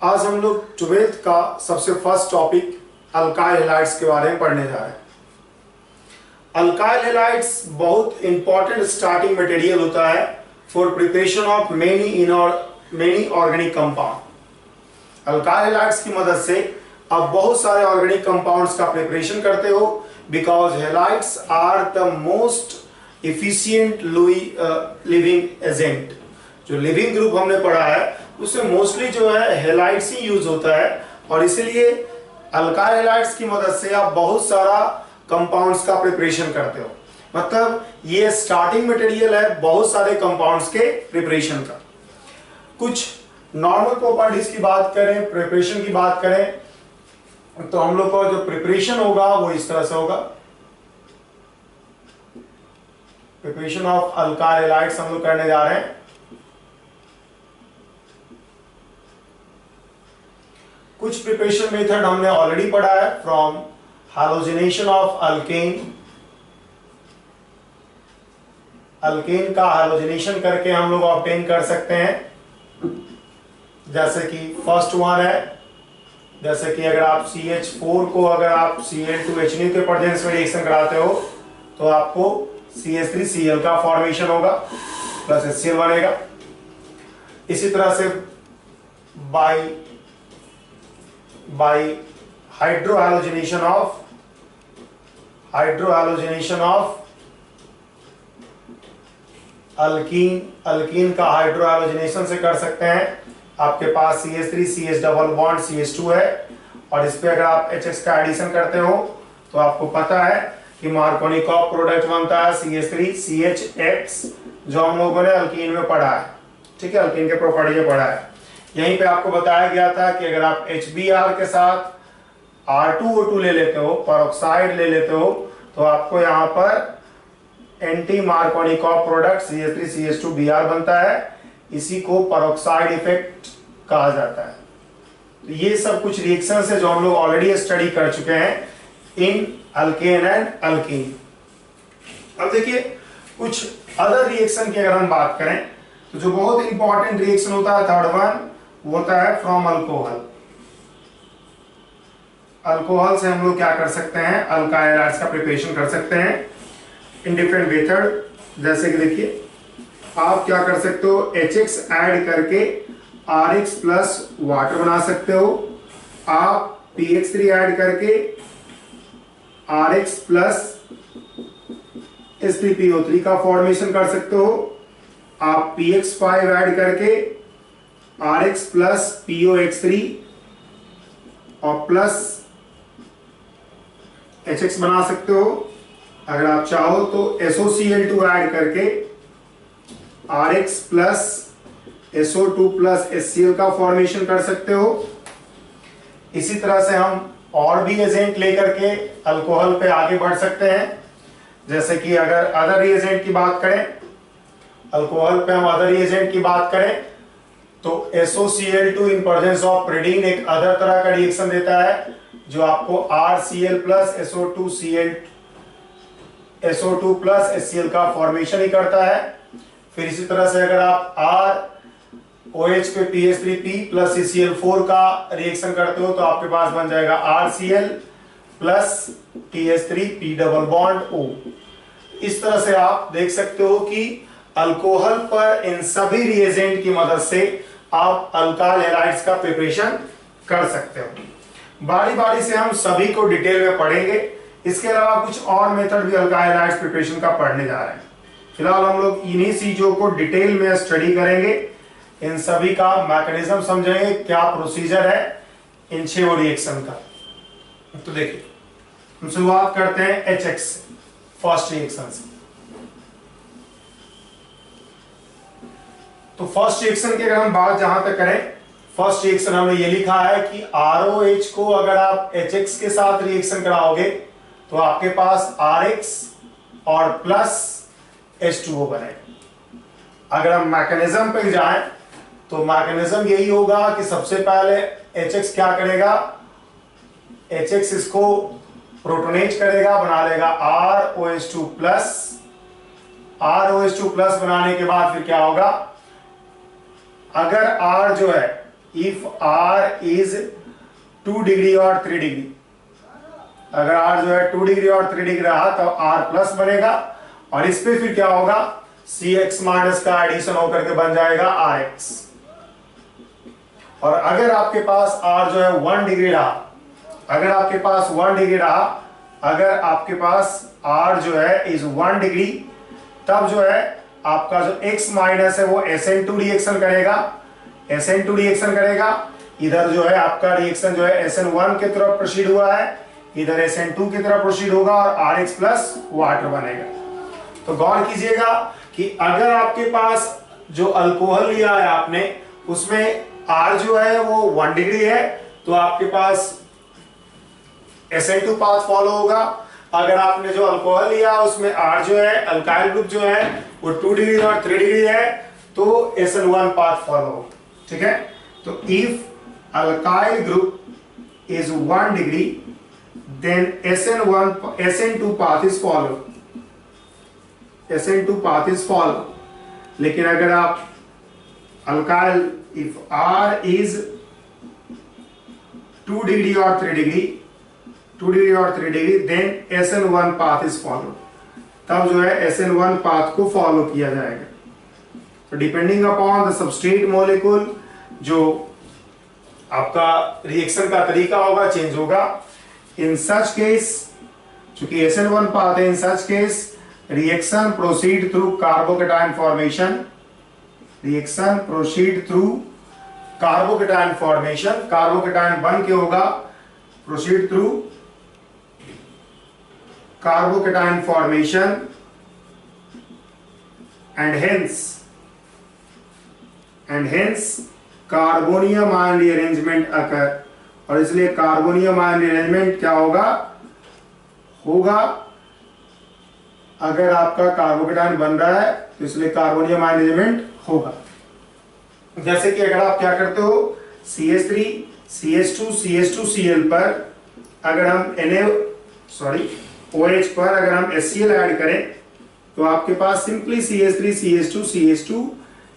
आज हम लोग 12th का सबसे फर्स्ट टॉपिक अल्काइल हैलाइड्स के बारे में पढ़ने जा रहे हैं। अल्काइल हैलाइड्स बहुत इंपॉर्टेंट स्टार्टिंग मटेरियल होता है for preparation of many organic compound. Alkyl halides की मदद से आप बहुत सारे ऑर्गेनिक कंपाउंड्स का प्रिपरेशन करते हो because halides are the most efficient leaving agent. जो लिविंग ग्रुप हमने पढ़ा है उससे मोस्टली जो है हैलाइड्स ही यूज होता है और इसलिए अल्काइल हैलाइड्स की मदद से आप बहुत सारा कंपाउंड्स का प्रिपरेशन करते हो। मतलब ये स्टार्टिंग मटेरियल है बहुत सारे कंपाउंड्स के प्रिपरेशन का। कुछ नॉर्मल प्रॉपर्टीज की बात करें, प्रिपरेशन की बात करें तो हम लोग का जो प्रिपरेशन होगा वो इस तरह से होगा। प्रिपरेशन ऑफ अल्काइल हैलाइड्स हम लोग करने जा रहे हैं। कुछ प्रिपरेशन मेथड हमने ऑलरेडी पढ़ा है, from halogenation of alkane. Alkane का हैलोजिनेशन करके हम लोग ऑब्टेन कर सकते हैं। जैसे कि फर्स्ट वन है, जैसे कि अगर आप CH4 को अगर आप Cl2H के प्रेजेंस में रिएक्शन कराते हो तो आपको CH3Cl का फॉर्मेशन होगा प्लस HCl बनेगा। इसी तरह से by hydrohallogenation of अल्कीन का हाइड्रोहालोजिनेशन से कर सकते हैं। आपके पास CH3 CH double bond CH2 है और इस पे अगर आप HX का एडिशन करते हो तो आपको पता है कि मार्कोनिकॉफ प्रोडक्ट बनता है CH3 CHX, जो हम लोगों ने अल्कीन में पढ़ा है। ठीक है, अल्कीन के प्रॉपर्टी में पढ़ा है। यहीं पे आपको बताया गया था कि अगर आप HBr के साथ R2O2 ले लेते हो, परऑक्साइड ले लेते हो, तो आपको यहाँ पर एंटी मार्कोनिकॉफ प्रोडक्ट CH3CH2Br बनता है। इसी को परऑक्साइड इफेक्ट कहा जाता है। तो ये सब कुछ रिएक्शन है जो हम लोग ऑलरेडी स्टडी कर चुके हैं इन अल्केन एंड अल्कीन। अब देखिए कुछ अदर रिएक्शन की अगर हम बात करें तो जो बहुत इंपॉर्टेंट रिएक्शन होता है थर्ड वन होता है फ्रॉम अल्कोहल। अल्कोहल से हम लोग क्या कर सकते हैं, अल्काइल हैलाइड्स का प्रिपरेशन कर सकते हैं इन डिफरेंट मेथड। जैसे कि देखिए आप क्या कर सकते हो, HX ऐड करके RH प्लस वाटर बना सकते हो। आप PX3 ऐड करके RH प्लस H3PO3 का फॉर्मेशन कर सकते हो। आप PX5 ऐड करके RH प्लस POX3 और प्लस HX बना सकते हो। अगर आप चाहो तो SOCl2 ऐड करके RH plus SO2 plus HCl का फॉर्मेशन कर सकते हो। इसी तरह से हम और भी एजेंट लेकर के अल्कोहल पे आगे बढ़ सकते हैं। जैसे कि अगर अदर रिएजेंट की बात करें, अल्कोहल पे हम अदर रिएजेंट की बात करें तो SOCl2 इन प्रेजेंस ऑफ प्रिडीन एक अदर तरह का रिएक्शन देता है जो आपको RCl plus SO2 plus HCl का फॉर्मेशन ही करता है। फिर इसी तरह से अगर आप ROH पे PH3P प्लस CCl4 का रिएक्शन करते हो तो आपके पास बन जाएगा RCl plus TH3P double bond O। इस तरह से आप देख सकते हो कि अल्कोहल पर इन सभी रिएजेंट की मदद से आप अल्काइल हैलाइड्स का प्रिपरेशन कर सकते हो। बारी बारी से हम सभी को डिटेल में पढ़ेंगे। इसके अलावा कुछ और मेथड भी अल्काइल हैलाइड्स प्रिपरेशन का पढ़ने जा रहे हैं। फिलहाल हम लोग इन्हीं चीजों को डिटेल में स्टडी करेंगे, इन सभी का मैकेनिज्म समझेंगे, क्या प्रोसीजर है इन 6 रिएक्शन का। तो देखिए हम शुरुआत करते हैं HX से, फर्स्ट रिएक्शन से। तो फर्स्ट रिएक्शन की अगर हम बात जहां तक करें, फर्स्ट रिएक्शन हमने ये लिखा है कि ROH को अगर आप HX के साथ रिएक्शन कराओगे तो आपके पास RH और प्लस H2O बने। अगर हम मैकेनिज्म पे जाएं तो मैकेनिज्म यही होगा कि सबसे पहले HX क्या करेगा, HX इसको प्रोटोनेट करेगा, बना लेगा ROH2 प्लस। ROH2 प्लस बनाने के बाद फिर क्या होगा, अगर R जो है इफ R इज 2 डिग्री और 3 डिग्री, अगर R जो है 2 डिग्री और 3 डिग्री रहा तो R प्लस बनेगा, और इस पे फिर क्या होगा, CX माइनस का एडिशन होकर के बन जाएगा RX। और अगर आपके पास R जो है 1 डिग्री रहा, अगर आपके पास 1 डिग्री रहा, अगर आपके पास R जो है इज 1 डिग्री, तब जो है आपका जो X माइनस है वो SN2 रिएक्शन करेगा, SN2 रिएक्शन करेगा। इधर जो है आपका रिएक्शन जो है SN1 की तरफ प्रोसीड हुआ है, इधर SN2 की तरफ प्रोसीड होगा और RX प्लस वाटर बनेगा। तो गौर कीजिएगा कि अगर आपके पास जो अल्कोहल लिया है आपने, उसमें R जो है वो 1 डिग्री है, तो आपके पास SN2 पाथ फॉलो होगा। अगर आपने जो अल्कोहल लिया उसमें R जो है, अल्काइल ग्रुप जो है वो 2 डिग्री और 3 डिग्री है, तो SN1 पाथ फॉलो होगा। ठीक है, तो if alkyl group is 1 degree then SN2 path is follow, SN2 path is follow. लेकिन अगर आप alkyl, if R is 2 degree और 3 डिग्री, 2 डिग्री और 3 degree, then SN1 path is follow, तब जो है SN1 पाथ को फॉलो किया जाएगा। तो depending upon the substrate molecule जो आपका रिएक्शन का तरीका होगा चेंज होगा। इन सच केस, चूंकि SN1 पाथ है, in such case reaction proceed through carbocation formation, reaction proceed through carbocation formation, carbocation बन के होगा, proceed through carbocation formation and hence carbonium ion rearrangement occur. और इसलिए कार्बोनियम आयन रीअरेंजमेंट क्या होगा, अगर आपका कार्बोकेटायन बन रहा है तो इसलिए कार्बोनियम आयन रीअरेंजमेंट होगा। जैसे कि अगर आप क्या करते हो, CH3 CH2 CH2 Cl पर अगर हम OH पर अगर हम HCl ऐड करें तो आपके पास simply CH3 CH2 CH2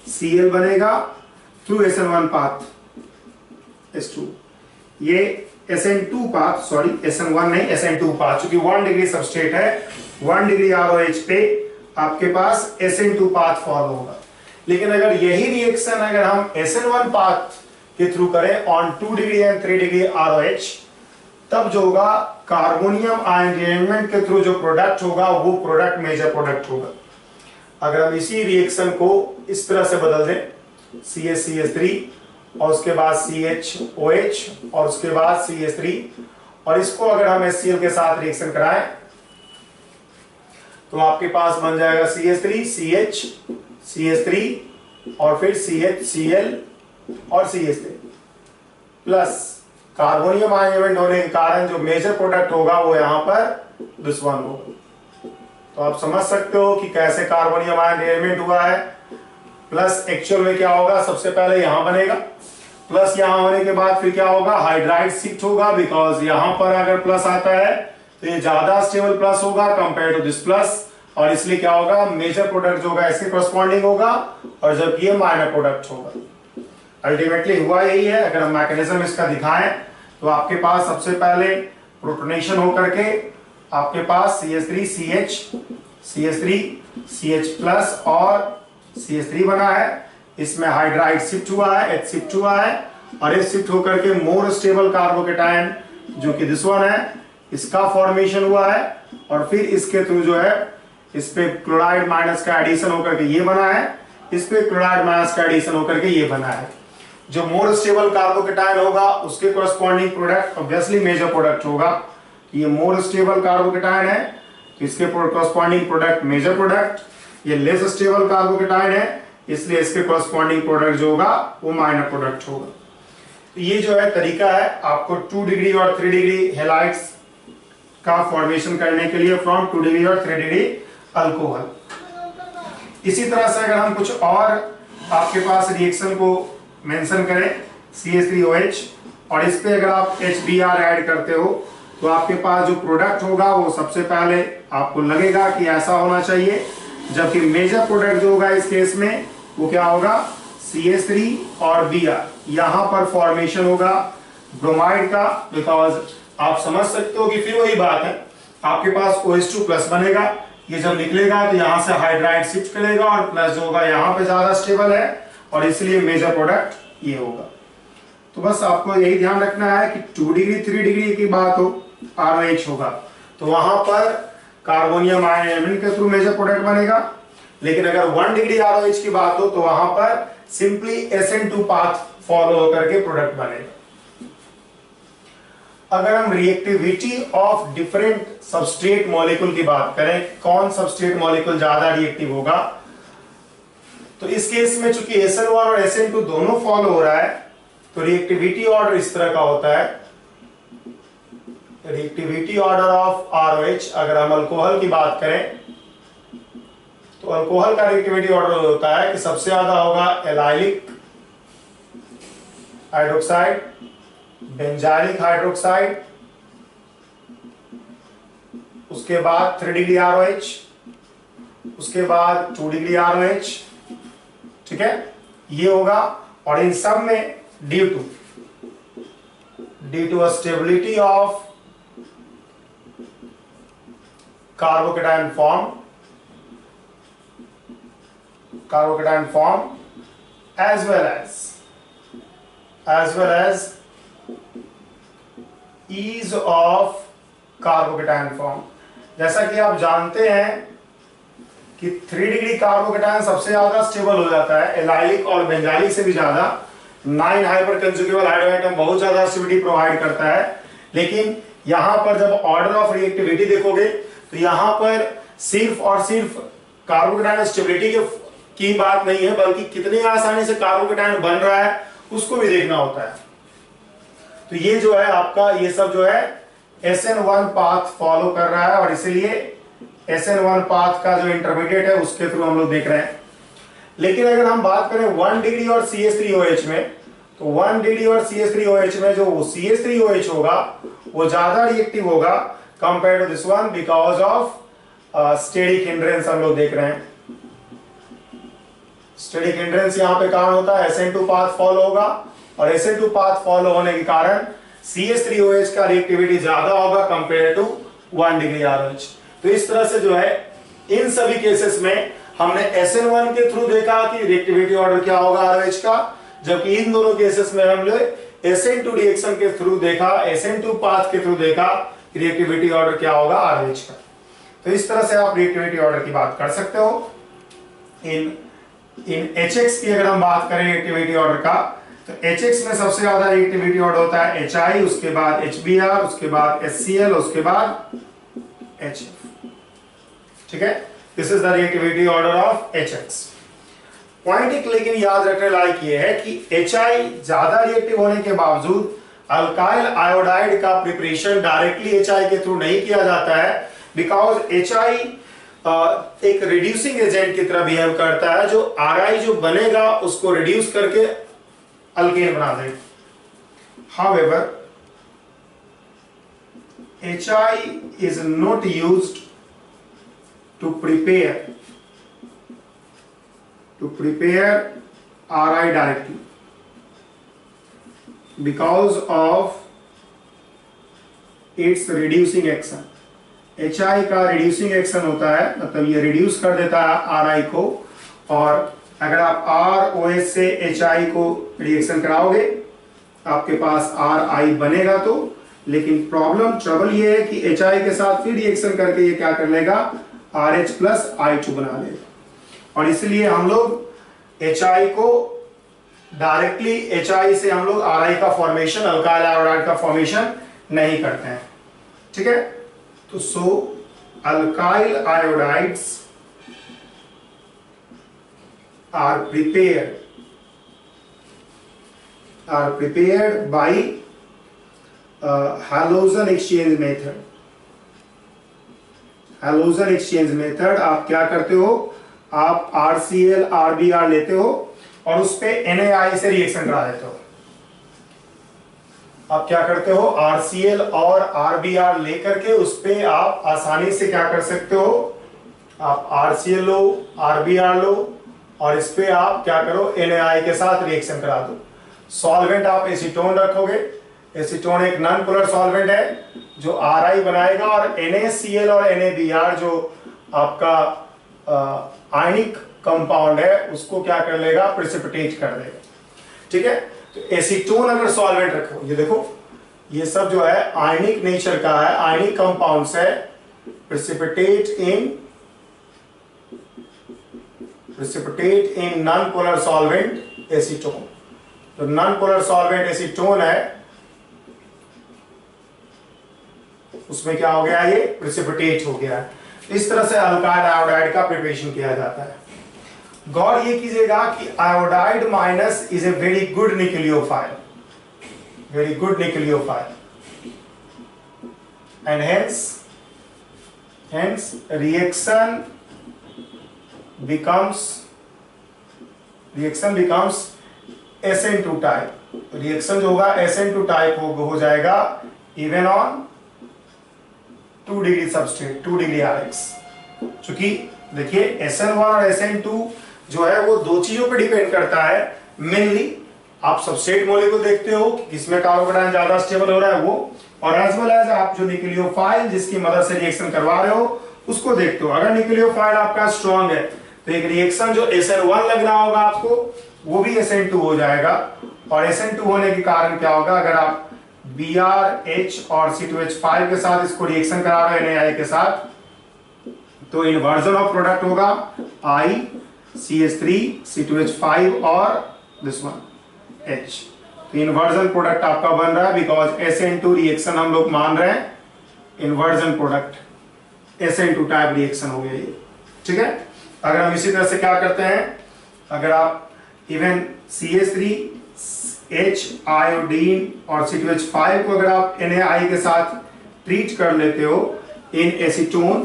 Cl बनेगा थ्रू SN1 पाथ H2। ये SN2 पाथ, SN1 नहीं SN2 पाथ, चूंकि 1 डिग्री सबस्ट्रेट है, 1 डिग्री ROH पे आपके पास SN2 पाथ फॉलो होगा। लेकिन अगर यही रिएक्शन अगर हम SN1 पाथ के थ्रू करें on 2 degree and 3 degree ROH, तब जो होगा कार्बोनियम आयन रीअरेंजमेंट के थ्रू जो प्रोडक्ट होगा वो प्रोडक्ट मेजर प्रोडक्ट होगा। अगर हम इसी रिएक्शन को इस तरह से बदल दें, CH3 और उसके बाद CHOH और उसके बाद CH3, और इसको अगर हम HCl के साथ रिएक्शन कराएं तो आपके पास बन जाएगा CH3 CH CH3 और फिर CHCl और CH3 plus carbonium ion event होने के कारण जो मेजर प्रोडक्ट होगा वो यहां पर दिस वन होगा। तो आप समझ सकते हो कि कैसे कार्बोनियम आयन रीअरेंजमेंट हुआ है। प्लस एक्चुअल में क्या होगा, सबसे पहले यहां बनेगा, प्लस यहां होने के बाद फिर क्या होगा, हाइड्राइड शिफ्ट होगा, बिकॉज यहां पर अगर प्लस आता है तो ये ज्यादा स्टेबल प्लस होगा कंपेयर टू दिस प्लस, और इसलिए क्या होगा, मेजर प्रोडक्ट जो होगा इसके कॉरस्पॉन्डिंग होगा, और जबकि ये माइनर प्रोडक्ट होगा। अल्टीमेटली हुआ यही है। अगर हम मैकेनिज्म इसका दिखाएं तो आपके पास सबसे पहले प्रोटोनेशन होकर के आपके पास CH3 CH CH3 CH plus और CH3 बना है, इसमें हाइड्राइड शिफ्ट हुआ है, H शिफ्ट हुआ है, और H शिफ्ट होकर के मोर स्टेबल कार्बोकेटायन जो कि दिस वन है इसका फॉर्मेशन हुआ है, और फिर इसके थ्रू जो है इस पे क्लोराइड माइनस का एडिशन होकर के ये बना है, इस पे क्लोराइड माइनस का एडिशन होकर के ये बना है। जो मोर स्टेबल कार्बोकेटायन होगा उसके corresponding product obviously major product होगा। ये मोर स्टेबल कार्बोकेटायन है तो इसके कॉरस्पॉन्डिंग प्रोडक्ट मेजर प्रोडक्ट, ये लेस स्टेबल कार्बोकेटायन है इसलिए इसके कॉरस्पॉन्डिंग प्रोडक्ट जो होगा वो माइनर प्रोडक्ट होगा। तो ये जो है तरीका है आपको 2 डिग्री और 3 डिग्री हेलाइड्स का फॉर्मेशन करने के लिए फ्रॉम 2 डिग्री और 3 डिग्री अल्कोहल। इसी तरह से अगर हम कुछ और आपके पास रिएक्शन को मेंशन करें CH3OH और इस पे अगर आप HBr ऐड करते हो तो आपके पास जो प्रोडक्ट होगा वो सबसे पहले आपको लगेगा कि ऐसा होना चाहिए, जबकि मेजर प्रोडक्ट जो होगा इस केस में वो क्या होगा CH3 और Br, यहां पर फॉर्मेशन होगा ब्रोमाइड का, बिकॉज आप समझ सकते हो कि फिर वही बात है, आपके पास OH2 प्लस बनेगा, ये जब निकलेगा तो यहां से हाइड्राइड शिफ्ट करेगा और प्लस जो होगा यहां पे ज्यादा स्टेबल है और इसलिए मेजर प्रोडक्ट ये होगा। तो बस आपको यही ध्यान रखना है कि 2 डिग्री 3 डिग्री की बात हो RH होगा तो वहां पर कार्बोनियम आयन के थ्रू मेजर प्रोडक्ट बनेगा, लेकिन अगर 1 डिग्री ROH की बात हो तो वहां पर सिंपली SN2 पाथ फॉलो होकर के प्रोडक्ट बनेगा। अगर हम reactivity of different substrate molecule की बात करें, कौन सबस्ट्रेट मॉलिक्यूल ज्यादा रिएक्टिव होगा, तो इस केस में चूंकि SN1 और SN2 दोनों फॉलो हो रहा है तो रिएक्टिविटी ऑर्डर इस तरह का होता है। रिएक्टिविटी ऑर्डर ऑफ ROH, अगर हम अल्कोहल की बात करें तो अल्कोहल का रिएक्टिविटी ऑर्डर होता है कि सबसे ज्यादा होगा एलाइलिक हाइड्रोक्साइड, बेंजाइलिक हाइड्रोक्साइड, उसके बाद 3 डिग्री ROH, उसके बाद 2 डिग्री ROH, ठीक है, ये होगा। और इन सब में due to stability of carbocation form as well as ease of carbocation form. जैसा कि आप जानते हैं कि 3 डिग्री कार्बोकेटायन सबसे ज्यादा स्टेबल हो जाता है, एलाइलिक और बेंजाइलिक से भी ज्यादा। 9 हाइपर कंजुगेबल हाइड्रोएटम बहुत ज्यादा स्टेबिलिटी प्रोवाइड करता है, लेकिन यहां पर जब ऑर्डर ऑफ रिएक्टिविटी देखोगे तो यहां पर सिर्फ और सिर्फ कार्बोकेटायन स्टेबिलिटी की बात नहीं है, बल्कि कितनी आसानी से कार्बोकेटायन बन रहा है उसको भी देखना होता है। तो ये जो है आपका, ये सब जो है SN1 पाथ फॉलो कर रहा है और इसीलिए SN1 पाथ का जो इंटरमीडिएट है उसके थ्रू हम लोग देख रहे हैं। लेकिन अगर हम बात करें 1 डिग्री और CH3OH में, तो 1 डिग्री और CH3OH में जो CH3OH होगा वो ज्यादा रिएक्टिव होगा compare to this one because of steric hindrance हम लोग देख रहे हैं। स्टेरिक हिंड्रेंस यहाँ पे कारण होता है SN2 पाथ फॉलो होगा और SN2 पाथ फॉलो होने के कारण CH3OH का रिएक्टिविटी ज्यादा होगा कंपेयर टू 1 डिग्री ROH। तो इस तरह से जो है इन सभी केसेस में हमने SN1 के थ्रू देखा कि रिएक्टिविटी ऑर्डर क्या होगा ROH का, जबकि इन दोनों केसेस में हमने SN2 रिएक्शन के थ्रू देखा, SN2 पाथ के थ्रू देखा कि रिएक्टिविटी ऑर्डर क्या होगा ROH का। तो इस तरह से आप रिएक्टिविटी ऑर्डर की बात कर सकते हो। इन HX की अगर हम बात करें रिएक्टिविटी ऑर्डर का, तो HX में सबसे ज्यादा रिएक्टिविटी ऑर्डर होता है HI, उसके बाद HBr, उसके बाद HCl, उसके बाद HF, ठीक है। This is the reactivity order of HX। Point एक लेकिन याद रखने लायक ये है कि HI ज्यादा रिएक्टिव होने के बावजूद अल्काइल आयोडाइड का प्रिपरेशन डायरेक्टली HI के थ्रू नहीं किया जाता है, बिकॉज HI एक रिड्यूसिंग एजेंट की तरह बिहेव करता है, जो RI जो बनेगा उसको रिड्यूस करके अल्केन बना देगा। However, HI is not used to prepare RI directly because of its reducing action। HI का रिड्यूसिंग एक्शन होता है, मतलब ये रिड्यूस कर देता है RI को, और अगर आप ROH से HI को रिएक्शन कराओगे आपके पास RI बनेगा तो, लेकिन प्रॉब्लम ट्रबल ये है कि HI के साथ फिर रिएक्शन करके ये क्या कर लेगा, RH प्लस I2 बना लेगा। और इसलिए हम लोग HI को डायरेक्टली HI से हम लोग RI का फॉर्मेशन, अल्काइल आयोडाइड का फॉर्मेशन नहीं करते हैं, ठीक है। तो so alkyl iodides are prepared by halogen exchange method। Halogen exchange method आप क्या करते हो, आप RCl RBr लेते हो और उस पे NaI से रिएक्शन करा देते हो। आप क्या करते हो, RCl और RBr लेकर के उस पे आप आसानी से क्या कर सकते हो, आप RCl लो, RBr लो और इस पे आप क्या करो, NaI के साथ रिएक्शन करा दो। सॉल्वेंट आप एसीटोन रखोगे। एसीटोन एक नॉन पोलर सॉल्वेंट है जो RI बनाएगा, और NaCl और NaBr जो आपका आयनिक कंपाउंड है उसको क्या कर लेगा, प्रेसिपिटेट कर देगा। ठीक है, तो एसीटोन अगर सॉल्वेंट रखो, ये देखो ये सब जो है आयनिक नेचर का है, आयनिक कंपाउंड्स है। Precipitate in non polar solvent acetone. तो नॉन पोलर सॉल्वेंट एसीटोन है, उसमें क्या हो गया, ये प्रेसिपिटेट हो गया है। इस तरह से अल्काइल आयोडाइड का प्रिपरेशन किया जाता है। गौर ये कीजिएगा कि iodide minus is a very good nucleophile, very good nucleophile, and hence reaction becomes SN2 type। Reaction जो होगा SN2 टाइप हो जाएगा even on 2 degree substrate, 2 degree RX। चूंकि देखिए SN1 और SN2 जो है वो दो चीजों पे डिपेंड करता है मेनली। आप सबस्ट्रेट मॉलिक्यूल देखते हो किसमें कार्बोकेटायन ज्यादा स्टेबल हो रहा है वो, और एज वेल एज आप जो न्यूक्लियोफाइल जिसकी मदद से रिएक्शन करवा रहे हो उसको देखते हो। अगर न्यूक्लियोफाइल आपका स्ट्रांग है तो एक रिएक्शन जो SN1 लग रहा होगा आपको वो भी SN2 हो जाएगा, और SN2 होने के कारण क्या होगा, अगर आप BrH और C2H5 के साथ इसको रिएक्शन करा रहे हैं NaI के साथ, तो इन्वर्जन ऑफ प्रोडक्ट होगा I CH3 C2H5 और दिस वन H। तो इन्वर्जन प्रोडक्ट आपका बन रहा है बिकॉज SN2 रिएक्शन हम लोग मान रहे हैं, inversion product SN2 type reaction हो गया ये। ठीक है, अगर हम इसी तरह से क्या करते हैं, अगर आप इवन CH3 H आयोडीन और C2H5 को अगर आप NaI के साथ ट्रीट कर लेते हो इन एसीटोन,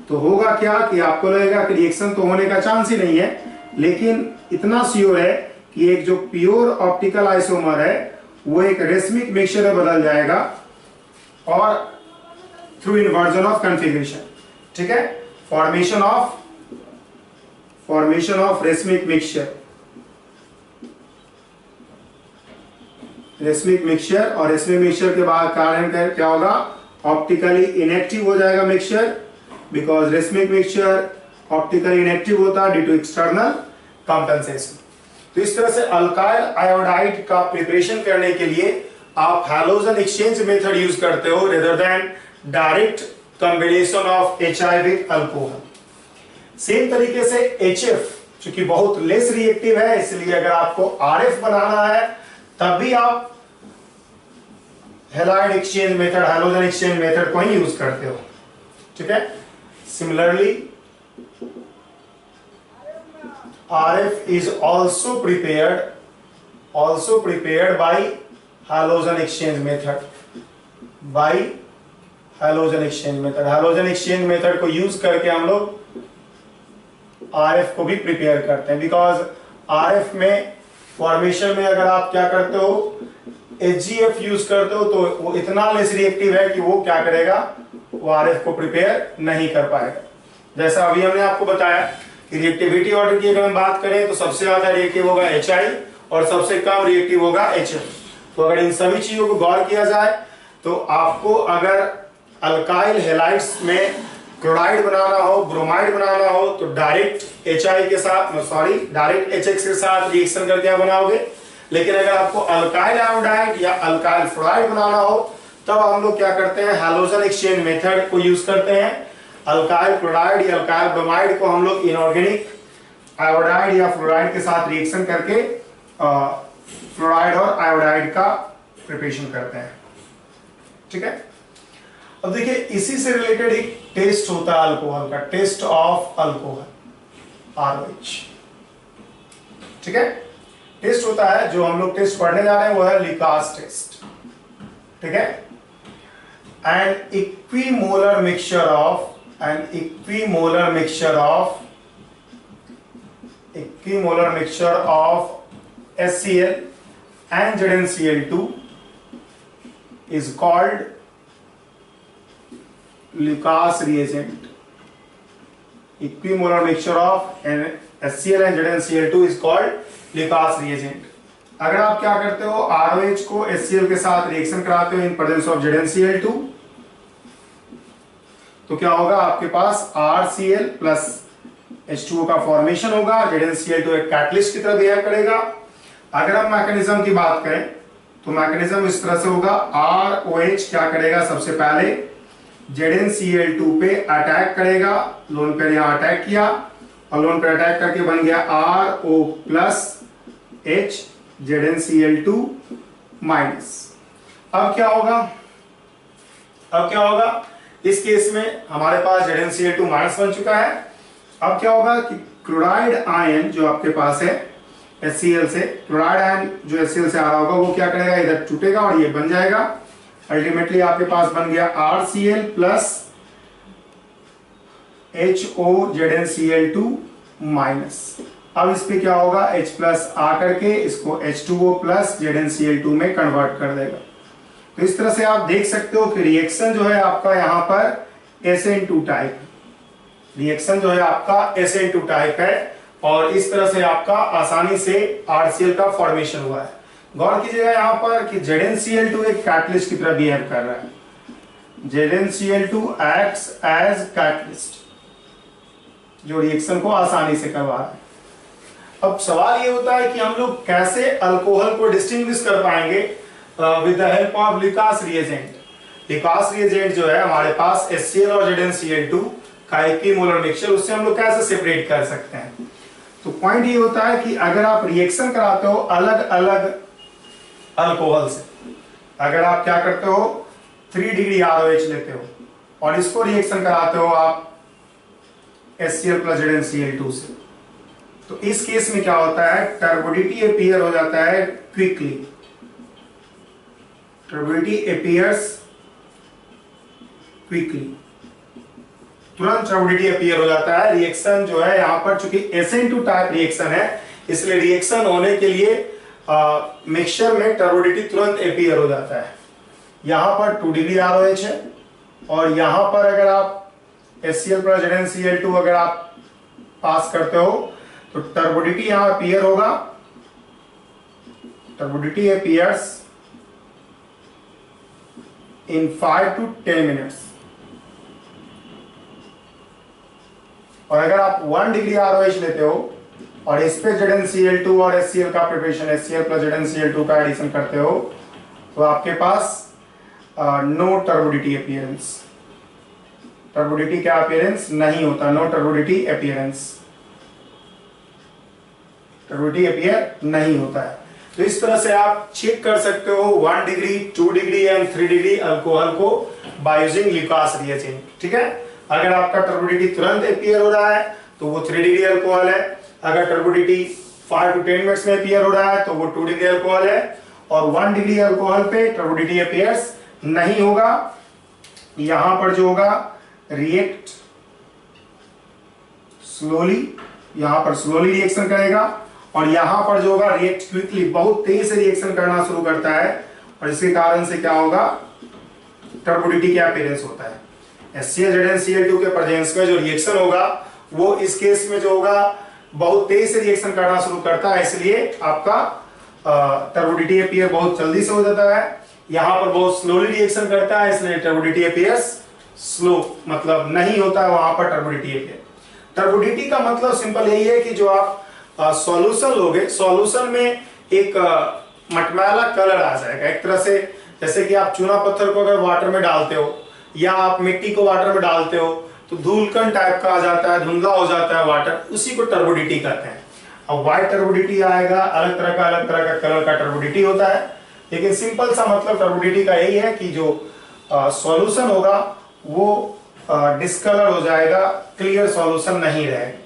तो होगा क्या कि आपको लगेगा कि रिएक्शन तो होने का चांस ही नहीं है, लेकिन इतना श्योर है कि एक जो प्योर ऑप्टिकल आइसोमर है वो एक रेसमिक मिक्सचर में बदल जाएगा, और थ्रू इन्वर्जन ऑफ कन्फिग्रेशन। ठीक है, formation of racemic mixture, racemic mixture, और रेसमिक मिक्सचर के बाद कारण क्या होगा, ऑप्टिकली इनएक्टिव हो जाएगा mixture, because racemic mixture optically inactive होता है ड्यू टू एक्सटर्नल कंपेंसेशन। तो इस तरह से अल्काइल आयोडाइड का प्रिपरेशन करने के लिए आप हैलोजन एक्सचेंज मेथड यूज करते हो rather than direct combination of HI with alcohol. Same तरीके से HF चूंकि बहुत लेस रिएक्टिव है, इसलिए अगर आपको RF बनाना है तब भी आप halide exchange method, halogen exchange method को ही यूज करते हो। ठीक है, similarly RF is also prepared by halogen exchange method, halogen exchange method को यूज करके हम लोग RF को भी प्रिपेयर करते हैं, बिकॉज RF में फॉर्मेशन में अगर आप क्या करते हो, HGF यूज करते हो, तो वो इतना लेस रिएक्टिव है कि वो क्या करेगा, वो RF को प्रिपेयर नहीं कर पाएगा। जैसा अभी हमने आपको बताया रिएक्टिविटी ऑर्डर की अगर हम बात करें तो सबसे ज्यादा रिएक्टिव होगा HI और सबसे कम रिएक्टिव होगा HF। तो अगर इन सभी चीजों को गौर किया जाए तो आपको अगर अल्काइल हैलाइड्स में क्लोराइड बनाना हो, ब्रोमाइड बनाना हो, तो डायरेक्ट HI के साथ डायरेक्ट HX के साथ रिएक्शन करके आप बनाओगे। लेकिन अगर आपको अल्काइल आयोडाइड या अल्काइल फ्लोराइड बनाना हो तब हम लोग क्या करते हैं, हैलोजन एक्सचेंज मेथड को यूज करते हैं। अल्काइल क्लोराइड या अल्काइल ब्रोमाइड को हम लोग इनऑर्गेनिक आयोडाइड या फ्लोराइड के साथ रिएक्शन करके फ्लोराइड और आयोडाइड का प्रिपरेशन करते हैं। ठीक है, अब देखिए इसी से रिलेटेड एक टेस्ट होता है अल्कोहल का, टेस्ट ऑफ अल्कोहल ROH। ठीक है, टेस्ट होता है जो हम लोग टेस्ट पढ़ने जा रहे हैं वो है लिकास टेस्ट। ठीक है, and equimolar mixture of HCl and ZnCl2 is called Lucas reagent. Equimolar mixture of HCl and ZnCl2 is called Lucas reagent. अगर आप क्या करते हो, ROH को HCl के साथ रिएक्शन कराते हो इन प्रेजेंस ऑफ ZnCl2, तो क्या होगा, आपके पास RCl प्लस H2O का फॉर्मेशन होगा। ZnCl2 एक कैटलिस्ट की तरह बिहेव करेगा। अगर हम मैकेनिज्म की बात करें तो मैकेनिज्म इस तरह से होगा, ROH क्या करेगा, सबसे पहले ZnCl2 पे अटैक करेगा, लोन पेयर यहां अटैक किया और लोन पेयर अटैक करके बन गया RO plus H ZnCl2 minus. अब क्या होगा, इस केस में हमारे पास ZnCl2 माइनस बन चुका है। अब क्या होगा कि क्लोराइड आयन जो आपके पास है HCl से, क्लोराइड आयन जो HCl से आ रहा होगा वो क्या करेगा, इधर टूटेगा और ये बन जाएगा। अल्टीमेटली आपके पास बन गया RCl plus HO ZnCl2 minus. अब इस पे क्या होगा, H प्लस आ करके इसको H2O प्लस ZnCl2 में कन्वर्ट कर देगा। तो इस तरह से आप देख सकते हो कि रिएक्शन जो है आपका यहाँ पर SN2 टाइप, रिएक्शन जो है आपका SN2 टाइप है और इस तरह से आपका आसानी से RCl का फॉर्मेशन हुआ है। गौर कीजिएगा यहाँ पर कि ZnCl2 एक कैटलिस्ट की तरह बिहेव कर रहा है। ZnCl2 एक्ट्स एज कैटलिस्ट जो रिएक्शन को आसानी से करवा रहा है। अब सवाल ये होता है कि हम लोग कैसे अल्कोहल को डिस्टिंग्विश कर पाएंगे with the help of Lucas reagent. Lucas reagent जो है हमारे पास HCl और ZnCl2 का इक्विमोलर मिक्सचर, उससे हम लोग कैसे सेपरेट कर सकते हैं। तो पॉइंट ये होता है कि अगर आप रिएक्शन कराते हो अलग अलग अल्कोहल से, अगर आप क्या करते हो 3 डिग्री ROH लेते हो और इसको रिएक्शन कराते हो आप HCl प्लस ZnCl2 से, तो इस केस में क्या होता है, टर्बोडिटी अपीयर हो जाता है क्विकली, टर्बोडिटी अपीयर्स क्विकली, तुरंत टर्बोडिटी अपीयर हो जाता है। रिएक्शन जो है यहाँ पर चूंकि SN2 टाइप रिएक्शन है, इसलिए रिएक्शन होने के लिए मिक्सचर में टर्बोडिटी तुरंत अपीयर हो जाता है। यहाँ पर 2 डिग्री ROH है और यहाँ पर अगर आप HCl प्लस ZnCl2 अगर आप पास करते हो तो टर्बोडिटी यहां अपीयर होगा, टर्बोडिटी अपीयर्स इन 5 to 10 मिनट्स। और अगर आप 1 डिग्री ROH लेते हो और इस पे ZnCl2 और HCl का प्रिपरेशन HCl प्लस ZnCl2 का एडिशन करते हो तो आपके पास नो टर्बोडिटी अपीयरेंस, टर्बोडिटी का अपीयरेंस नहीं होता, नो टर्बोडिटी अपीयरेंस, टर्बोडिटी अपीयर नहीं होता है। तो इस तरह से आप चेक कर सकते हो 1 degree 2 degree and 3 degree alcohol को बाय यूजिंग लिकास रिएजेंट। ठीक है, अगर आपका टर्बोडिटी तुरंत अपीयर हो रहा है तो वो 3 डिग्री अल्कोहल है, अगर टर्बोडिटी 5 to 10 मिनट्स में अपीयर हो रहा है तो वो 2 डिग्री अल्कोहल है और 1 डिग्री अल्कोहल पे टर्बोडिटी अपीयर्स नहीं होगा। यहां पर जो होगा रिएक्ट स्लोली, यहां पर स्लोली रिएक्शन करेगा और यहां पर जो होगा रिएक्ट क्विकली, बहुत तेजी से रिएक्शन करना शुरू करता है और इसके कारण से क्या होगा, टर्बोडिटी का अपीयरेंस होता है। HCl ZnCl2 के प्रेजेंस में जो रिएक्शन होगा वो इस केस में जो होगा बहुत तेजी से रिएक्शन करना शुरू करता है, इसलिए आपका टर्बोडिटी अपीयर बहुत जल्दी से हो जाता है। यहां पर बहुत स्लोली रिएक्शन करता है, इसलिए टर्बोडिटी अपीयर्स स्लो, मतलब नहीं होता है वहां पर टर्बोडिटी अपीयर। टर्बोडिटी का मतलब सिंपल यही है कि जो आप सॉल्यूशन लोगे, सॉल्यूशन में एक मटमैला कलर आ जाएगा, एक तरह से जैसे कि आप चूना पत्थर को अगर वाटर में डालते हो या आप मिट्टी को वाटर में डालते हो तो धूलकन टाइप का आ जाता है, धुंधला हो जाता है वाटर, उसी को टर्बोडिटी कहते हैं। अब व्हाइट टर्बोडिटी आएगा, अलग तरह का कलर का टर्बोडिटी होता है, लेकिन सिंपल सा मतलब टर्बोडिटी का यही है कि जो सॉल्यूशन होगा वो डिस्कलर हो जाएगा, क्लियर सॉल्यूशन नहीं रहेगा।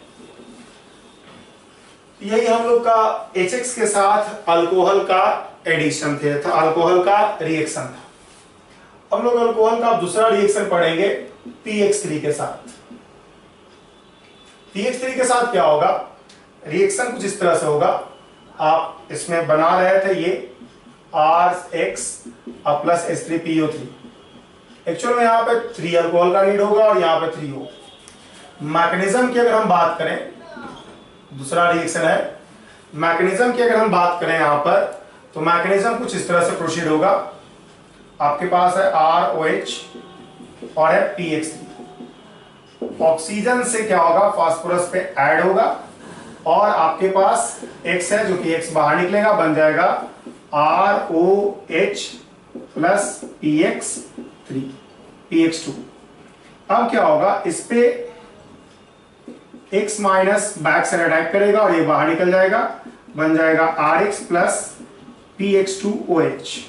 यही हम लोग का HX के साथ अल्कोहल का एडिशन था, अल्कोहल का रिएक्शन था। हम लोग अल्कोहल का दूसरा रिएक्शन पढ़ेंगे PX3 के साथ। PX3 के साथ क्या होगा, रिएक्शन कुछ इस तरह से होगा, आप इसमें बना रहे थे ये RX प्लस H3PO3, एक्चुअल में यहाँ पे 3 अल्कोहल का नीड होगा और यहाँ पे 3 होगा। मैकेनिज्म की अगर हम बात करें, दूसरा रिएक्शन है। मैकेनिज्म की अगर हम बात करें यहाँ पर, तो मैकेनिज्म कुछ इस तरह से प्रोसीड होगा। आपके पास है ROH और है PX3। ऑक्सीजन से क्या होगा, फास्फोरस पे ऐड होगा और आपके पास X है जो कि X बाहर निकलेगा, बन जाएगा ROH प्लस PX2। अब क्या होगा, इस पे X माइनस बैक से अटैक करेगा और ये बाहर निकल जाएगा, बन जाएगा RX प्लस PX2OH।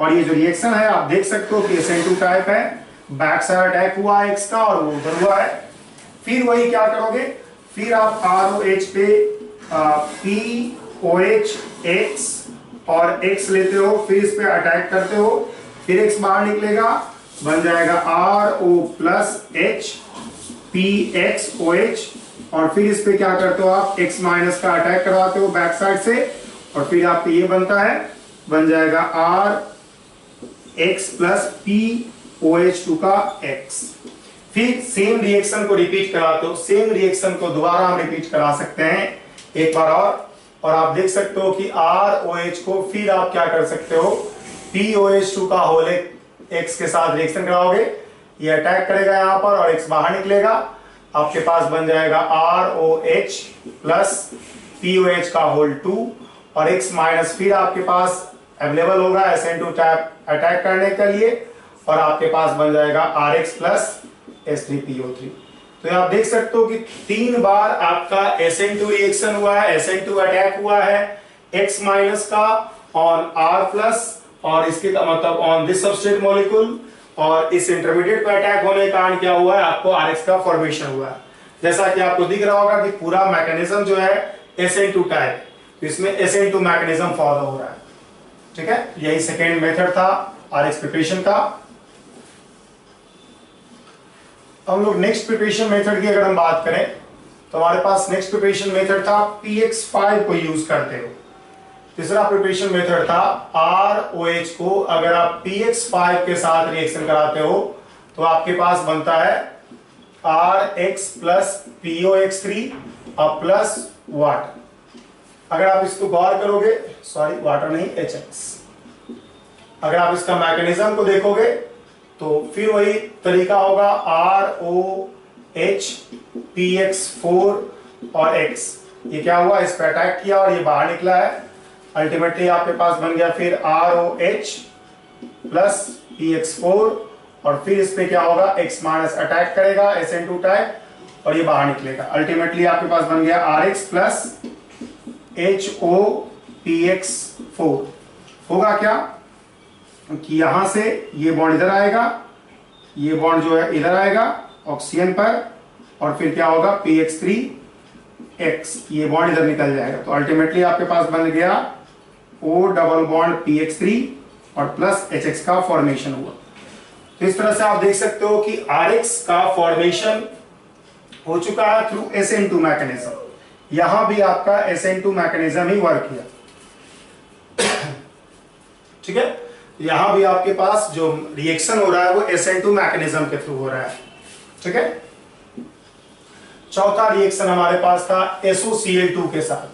और ये जो रिएक्शन है आप देख सकते हो कि SN2 टाइप है, बैक साइड अटैक हुआ है X का और वो उधर हुआ है। फिर वही क्या करोगे, फिर आप ROH पे POH X और X लेते हो, फिर इस पे अटैक करते हो, फिर X बाहर निकलेगा, बन जाएगा RO प्लस H PXOH। और फिर इस पे क्या करते हो आप, X माइनस का अटैक करवाते हो बैक साइड से और फिर आपको ये बनता है, बन जाएगा RX प्लस POH2 का X। फिर सेम रिएक्शन को रिपीट कराते हो, सेम रिएक्शन को दोबारा हम रिपीट करा सकते हैं एक बार और आप देख सकते हो कि ROH को फिर आप क्या कर सकते हो, POH2 का होल X के साथ रिएक्शन कराओगे, ये अटैक करेगा यहाँ पर और X बाहर निकलेगा, आपके पास बन जाएगा ROH प्लस POH का होल 2 और X माइनस फिर आपके पास अवेलेबल होगा SN2 टाइप अटैक करने के लिए और आपके पास बन जाएगा RX प्लस H3PO3। तो ये आप देख सकते हो कि 3 बार आपका SN2 रिएक्शन हुआ है, SN2 अटैक हुआ है X माइनस का ऑन R प्लस और इसके का मतलब ऑन दिस सबस्ट्रेट मॉलिक्यूल, और इस इंटरमीडिएट पे अटैक होने के कारण क्या हुआ है, आपको RX का फॉर्मेशन हुआ है। जैसा कि आपको दिख रहा होगा कि पूरा मैकेनिज्म जो है SN2 टाइप, तो इसमें SN2 मैकेनिज्म फॉलो हो रहा है। ठीक है, यही सेकेंड मेथड था RX प्रिपरेशन का। हम लोग नेक्स्ट प्रिपरेशन मेथड की अगर हम बात करें तो हमारे पास नेक्स्ट प्रिपरेशन मेथड था PX5 को यूज करते हो। तीसरा प्रिपरेशन मेथड था ROH को अगर आप PX5 के साथ रिएक्शन कराते हो तो आपके पास बनता है RX प्लस POX3 और प्लस वाटर। अगर आप इसको गौर करोगे, सॉरी वाटर नहीं HX, अगर आप इसका मैकेनिज्म को देखोगे तो फिर वही तरीका होगा ROH PX4 और X। ये क्या हुआ, इस पर अटैक किया और ये बाहर निकला है, अल्टीमेटली आपके पास बन गया फिर ROH प्लस PX4 और फिर इस पे क्या होगा, X माइनस अटैक करेगा SN2 टाइप और ये बाहर निकलेगा, अल्टीमेटली आपके पास बन गया RX प्लस HO PX4। होगा क्या कि यहां से ये बॉन्ड इधर आएगा, ये बॉन्ड जो है इधर आएगा ऑक्सीजन पर और फिर क्या होगा PX3X, ये बॉन्ड इधर निकल जाएगा, तो अल्टीमेटली आपके पास बन गया O डबल बॉन्ड PX3 और प्लस HX का फॉर्मेशन हुआ। तो इस तरह से आप देख सकते हो कि RX का फॉर्मेशन हो चुका है थ्रू SN2 मैकेनिज्म। यहां भी आपका SN2 मैकेनिज्म ही वर्क किया। ठीक है, यहां भी आपके पास जो रिएक्शन हो रहा है वो SN2 मैकेनिज्म के थ्रू हो रहा है। ठीक है, चौथा रिएक्शन हमारे पास था SOCl2 के साथ,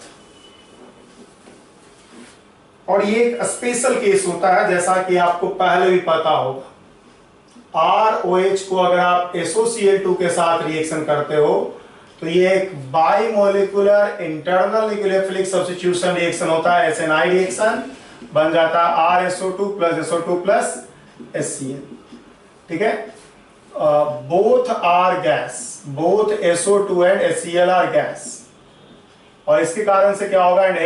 और ये एक स्पेशल केस होता है जैसा कि आपको पहले भी पता होगा। ROH को अगर आप SOCl2 के साथ रिएक्शन करते हो तो ये एक बाइमोलिकुलर इंटरनल न्यूक्लियोफिलिक सब्स्टिट्यूशन रिएक्शन होता है, SNI रिएक्शन, बन जाता है RSO2 plus SO2 plus HCl। ठीक है, both are gas, both SO2 and HCl are gas, और इसके कारण से क्या होगा, and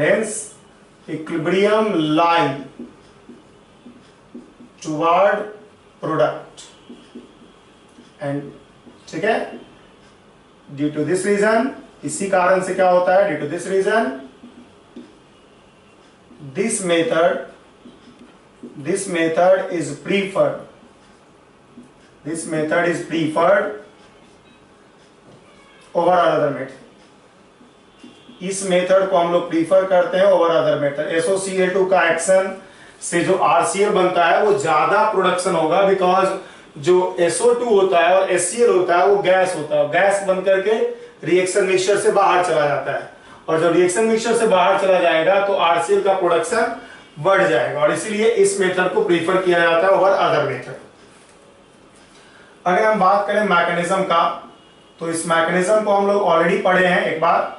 hence equilibrium line toward product end. ठीक है, ड्यू टू दिस रीजन, इसी कारण से क्या होता है, due to this reason this method is preferred, this method is preferred over another method। इस मेथड को हम लोग प्रीफर करते हैं ओवर अदर मेथड। SOCl2 का एक्शन से जो RCl बनता है वो ज्यादा प्रोडक्शन होगा, बिकॉज जो SO2 होता है और HCl होता है वो गैस होता है, गैस बन करके रिएक्शन मिक्सचर से बाहर चला जाता है, और जब रिएक्शन मिक्सचर से बाहर चला जाएगा तो आरसीएल का प्रोडक्शन बढ़ जाएगा, और इसीलिए इस मेथड को प्रीफर किया जाता है ओवर अदर मेथड। अगर हम बात करें मैकेनिज्म का, तो इस मैकेनिज्म को हम लोग ऑलरेडी पढ़े हैं एक बार।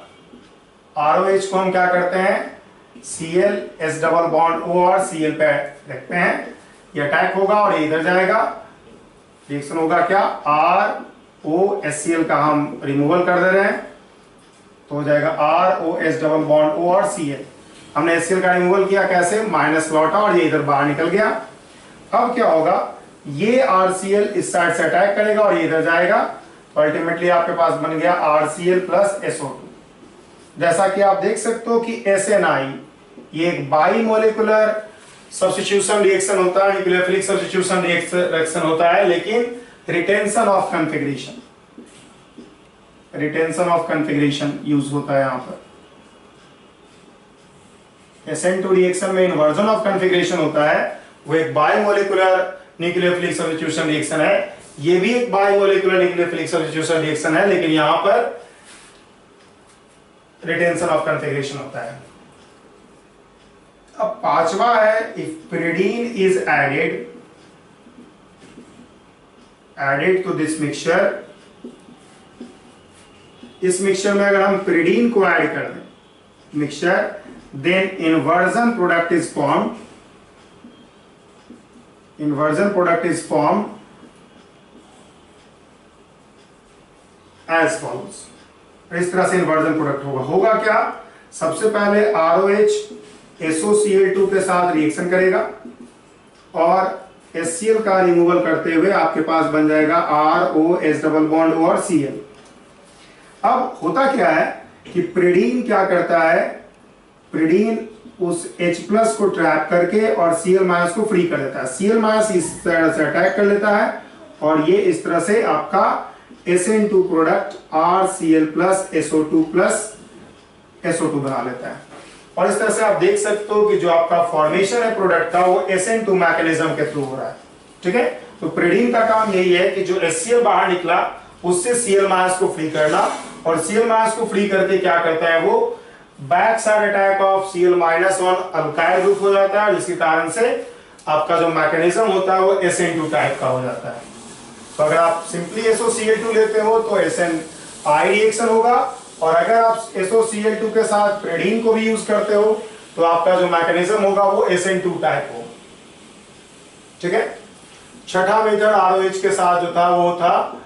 ROH को हम क्या करते हैं, Cl S double bond O और Cl पे रखते हैं, ये अटैक होगा और ये इधर जाएगा, रिएक्शन होगा क्या, ROHCl का हम रिमूवल कर दे रहे हैं, तो हो जाएगा ROH डबल बॉन्ड O और Cl। हमने HCl का रिमूवल किया, कैसे, माइनस लौटा और ये इधर बाहर निकल गया। अब क्या होगा, ये RCl इस साइड से अटैक करेगा और ये इधर जाएगा, तो अल्टीमेटली आपके पास बन गया RCl प्लस SO2। जैसा कि आप देख सकते हो कि SNI ये एक बाई मोलिकुलर सब्स्टिट्यूशन रिएक्शन होता है, न्यूक्लियोफिलिक सब्स्टिट्यूशन रिएक्शन होता है, लेकिन retention of configuration, retention of configuration use होता है यहाँ पर। SN2 रिएक्शन में इन्वर्जन ऑफ कॉन्फ़िगरेशन होता है, वो एक by molecular nucleophilic substitution reaction है, ये भी एक by molecular nucleophilic substitution reaction है, लेकिन यहां पर रिटेंशन ऑफ कॉन्फ़िगरेशन होता है। अब पांचवा है, if pyridine is added to this mixture, इस मिक्सचर में अगर हम pyridine को ऐड कर दें mixture, then inversion product is formed, inversion product is formed as follows। इस तरह से इन्वर्जन प्रोडक्ट होगा क्या, सबसे पहले ROH SOCl2 के साथ रिएक्शन करेगा और HCl का रिमूवल करते हुए आपके पास बन जाएगा ROH डबल बॉन्ड O और Cl। अब होता क्या है कि pyridine क्या करता है, pyridine उस H प्लस को ट्रैप करके और Cl माइनस को फ्री कर देता है, Cl माइनस इस तरह से अटैक कर लेता है और ये इस तरह से आपका SN2 product RCl plus SO2 plus SO2 बना लेता है। और इस तरह से आप देख सकते हो कि जो आपका फॉर्मेशन है प्रोडक्ट का वो SN2 मैकेनिज्म के थ्रू हो रहा है, ठीक है। तो pyridine का काम यही है कि जो HCl बाहर निकला उससे Cl माइनस को फ्री करना, और Cl माइनस को फ्री करके क्या करता है, वो back side attack of Cl minus on alkyl group हो जाता है, जिसके कारण से आपका जो मैकेनिज्म होता है वो SN2 टाइप का हो जाता है। तो अगर आप सिंपली SOCl2 लेते हो तो SNI रिएक्शन होगा, और अगर आप SOCl2 के साथ pyridine को भी यूज करते हो तो आपका जो मैकेनिज्म होगा वो SN2 टाइप हो, ठीक है। छठा मेथड ROH के साथ जो था वो था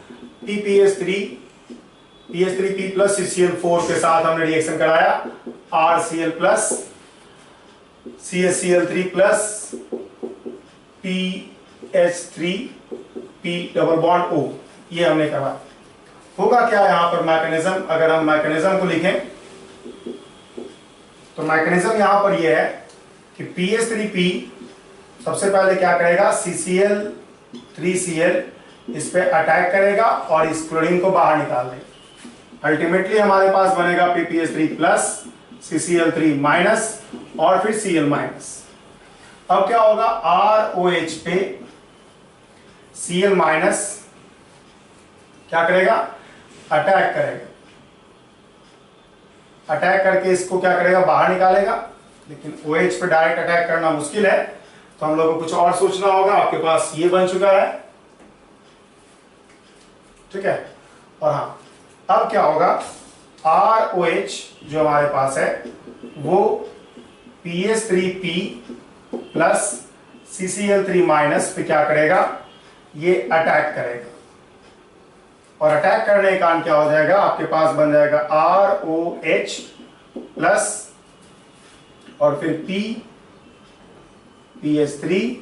PH3P प्लस CCl4 के साथ हमने रिएक्शन कराया, RCl plus CHCl3 plus PH3P double bond O, ये हमने करा। होगा क्या यहाँ पर मैकेनिज्म, अगर हम मैकेनिज्म को लिखें तो मैकेनिज्म यहाँ पर ये है कि PH3P सबसे पहले क्या करेगा, CCl3Cl इस पे अटैक करेगा और इस क्लोरीन को बाहर निकाल देगा। अल्टीमेटली हमारे पास बनेगा PPH3 प्लस CCl3 माइनस और फिर Cl माइनस। अब क्या होगा, ROH पे Cl माइनस क्या करेगा, अटैक करेगा, अटैक करके इसको क्या करेगा, बाहर निकालेगा। लेकिन OH पे डायरेक्ट अटैक करना मुश्किल है, तो हम लोगों को कुछ और सोचना होगा। आपके पास ये बन चुका है, ठीक है। और हाँ, अब क्या होगा, ROH जो हमारे पास है वो PH3P प्लस CCl3 माइनस पे क्या करेगा, ये अटैक करेगा, और अटैक करने के कारण क्या हो जाएगा, आपके पास बन जाएगा ROH प्लस और फिर PH3,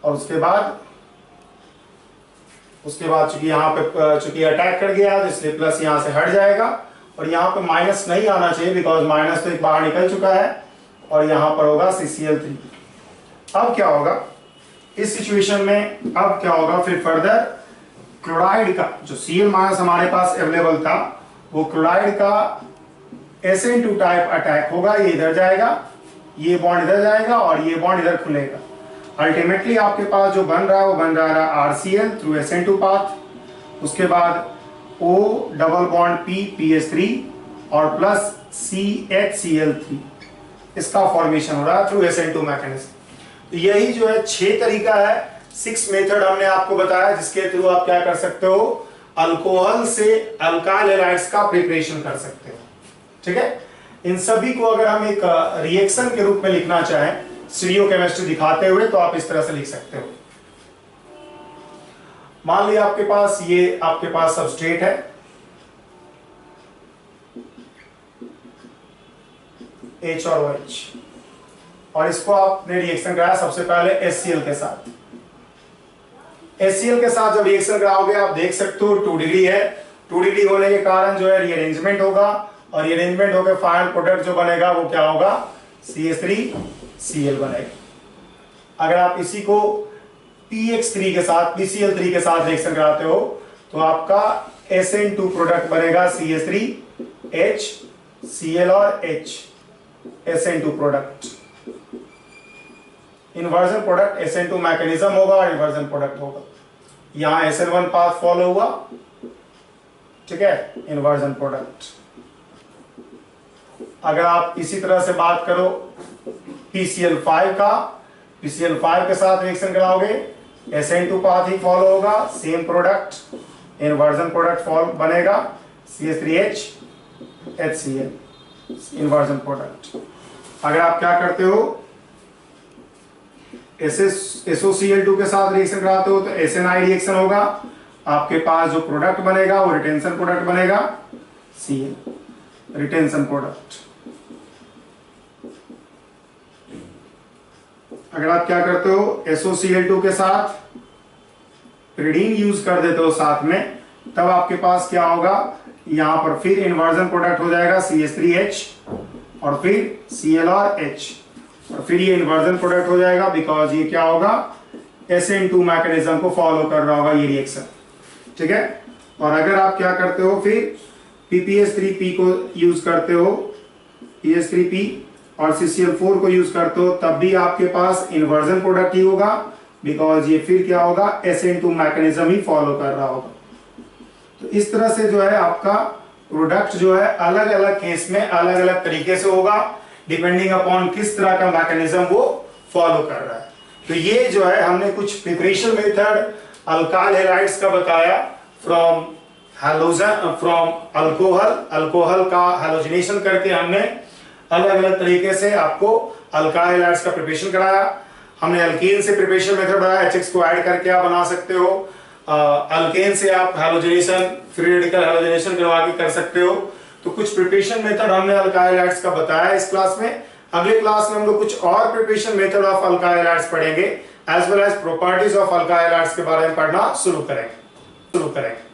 और उसके बाद चूंकि यहाँ पे चूंकि अटैक कर गया तो इसलिए प्लस यहाँ से हट जाएगा, और यहाँ पे माइनस नहीं आना चाहिए बिकॉज माइनस तो एक बाहर निकल चुका है, और यहाँ पर होगा CCl3। अब क्या होगा इस सिचुएशन में, अब क्या होगा फिर फर्दर क्लोराइड का जो Cl माइनस हमारे पास अवेलेबल था, वो क्लोराइड का SN2 टाइप अटैक होगा, ये इधर जाएगा, ये बॉन्ड इधर जाएगा और ये बॉन्ड इधर खुलेगा। अल्टीमेटली आपके पास जो बन रहा है वो बन रहा है RCl थ्रू SN2 पाथ, उसके बाद O double bond P PH3 और प्लस CHCl3, इसका फॉर्मेशन हो रहा है थ्रू SN2 मैकेनिज्म। तो यही जो है 6 तरीका है, 6 मेथड हमने आपको बताया जिसके थ्रू आप क्या कर सकते हो, अल्कोहल से अल्काइल हैलाइड्स का प्रिपरेशन कर सकते हो। ठीक है, इन सभी को अगर हम एक रिएक्शन के रूप में लिखना चाहें स्टीरियोकेमिस्ट्री दिखाते हुए तो आप इस तरह से लिख सकते हो। मान लिया आपके पास सबस्ट्रेट है H और OH, और इसको आपने रिएक्शन कराया सबसे पहले HCl के साथ। HCl के साथ जब रिएक्शन कराओगे आप देख सकते हो 2 डिग्री है, 2 डिग्री होने के कारण जो है रीअरेंजमेंट होगा, और रीअरेंजमेंट होकर फाइनल प्रोडक्ट जो बनेगा वो क्या होगा, CH3Cl बनेगा। अगर आप इसी को PX3 के साथ PCl3 के साथ रिएक्शन कराते हो तो आपका SN2 प्रोडक्ट बनेगा CH3H Cl और H, SN2 product. Inversion product SN2 mechanism होगा और इन्वर्जन प्रोडक्ट होगा। यहां SN1 पाथ फॉलो हुआ, ठीक है, इन्वर्जन प्रोडक्ट। अगर आप इसी तरह से बात करो PCl5 का, PCl5 के साथ रिएक्शन कराओगे SN2 पाथ ही फॉलो होगा, same product, inversion product follow बनेगा CH3H HCl, इन्वर्जन प्रोडक्ट। अगर आप क्या करते हो SOCl2 के साथ रिएक्शन कराते हो तो SNI रिएक्शन होगा, आपके पास जो प्रोडक्ट बनेगा वो रिटेंशन प्रोडक्ट बनेगा Cl, रिटेंशन प्रोडक्ट। अगर आप क्या करते हो SOCl2 के साथ pyridine यूज कर देते हो साथ में, तब आपके पास क्या होगा, यहां पर फिर इन्वर्जन प्रोडक्ट हो जाएगा CH3H और फिर Cl और H, और फिर ये इन्वर्जन प्रोडक्ट हो जाएगा बिकॉज ये क्या होगा, SN2 मैकेनिज्म को फॉलो कर रहा होगा ये रिएक्शन। ठीक है, और अगर आप क्या करते हो फिर PPH3P को यूज करते हो, PH3P और CCl4 को यूज करते हो, तब भी आपके पास इन्वर्जन प्रोडक्ट ही होगा बिकॉज ये फिर क्या होगा, SN2 मैकेनिज्म ही फॉलो कर रहा होगा। तो इस तरह से जो है आपका प्रोडक्ट जो है अलग अलग केस में अलग अलग तरीके से होगा, डिपेंडिंग अपॉन किस तरह का मैकेनिज्म वो फॉलो कर रहा है। तो ये जो है हमने कुछ प्रिपरेशन मेथड अल्काइल हैलाइड्स का बताया फ्रॉम अल्कोहल का हैलोजिनेशन करके हमने अलग अलग तरीके से आपको अल्काइल हैलाइड्स का प्रिपरेशन कराया। हमने अल्केन से प्रिपरेशन मेथड बताया, HX को ऐड करके आप बना सकते हो, अल्केन से आप हैलोजिनेशन, फ्री रेडिकल हैलोजिनेशन करवा के कर सकते हो। तो कुछ प्रिपरेशन मेथड हमने अल्काइल हैलाइड्स का बताया इस क्लास में। अगले क्लास में हम लोग कुछ और preparation method of alkyl halides पढ़ेंगे, as well as properties of alkyl halides के बारे में पढ़ना शुरू करेंगे।